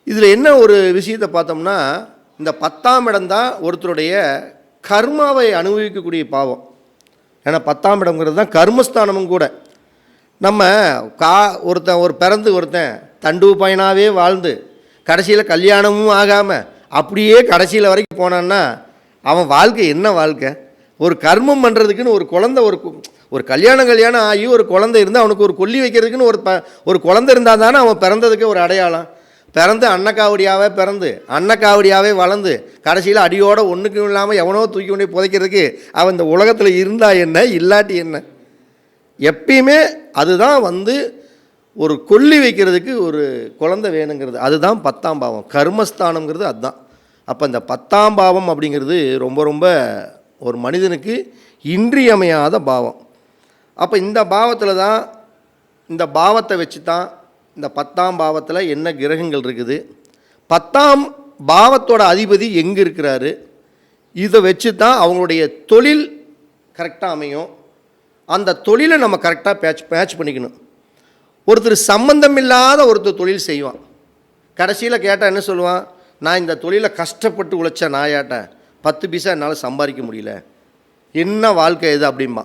இதில் என்ன ஒரு விஷயத்தை பார்த்தோம்னா, இந்த 10ஆம் இடம் தான் ஒருத்தருடைய கர்மாவை அனுபவிக்கக்கூடிய பாவம். ஏன்னா 10ஆம் இடம்ங்கிறது தான் கர்மஸ்தானமும் கூட. நம்ம ஒருத்தன் தண்டு பையனாகவே வாழ்ந்து கடைசியில் கல்யாணமும் ஆகாமல் அப்படியே கடைசியில் வரைக்கும் போனான்னா அவன் வாழ்க்கை என்ன வாழ்க்கை? ஒரு கர்மம் பண்ணுறதுக்குன்னு ஒரு குழந்தை, ஒரு கல்யாணம் ஆகி ஒரு குழந்தை இருந்தால் அவனுக்கு ஒரு கொல்லி வைக்கிறதுக்குன்னு ஒரு குழந்தை இருந்தால் தானே அவன் பிறந்ததுக்கு ஒரு அடையாளம். பிறந்து அன்னக்காவடியாகவே வளர்ந்து கடைசியில் அடியோடு ஒன்றுக்கும் இல்லாமல் எவனோ தூக்கி கொண்டே புதைக்கிறதுக்கு அவன் இந்த உலகத்தில் இருந்தா என்ன, இல்லாட்டி என்ன? எப்பயுமே அதுதான் ஒரு கொல்லி வைக்கிறதுக்கு ஒரு குழந்தை வேணுங்கிறது. அதுதான் 10ஆம் பாவம், கர்மஸ்தானங்கிறது அதுதான். அப்போ இந்த 10ஆம் பாவம் அப்படிங்கிறது ரொம்ப ரொம்ப ஒரு மனிதனுக்கு இன்றியமையாத பாவம். அப்போ இந்த பாவத்தில் தான், இந்த பாவத்தை வச்சு தான் இந்த 10ஆம் பாவத்தில் என்ன கிரகங்கள் இருக்குது, 10ஆம் பாவத்தோட அதிபதி எங்கே இருக்கிறாரு, இதை வச்சு தான் அவங்களுடைய தொழில் கரெக்டாக அமையும். அந்த தொழிலை நம்ம கரெக்டாக மேட்ச் பண்ணிக்கணும். ஒருத்தர் சம்பந்தம் இல்லாத ஒருத்தர் தொழில் செய்வான், கடைசியில் கேட்டால் என்ன சொல்லுவான்? நான் இந்த தொழிலை கஷ்டப்பட்டு உழைச்ச நாயாட்டேன், 10 பைசா என்னால் சம்பாதிக்க முடியல, என்ன வாழ்க்கை இது அப்படிம்பா.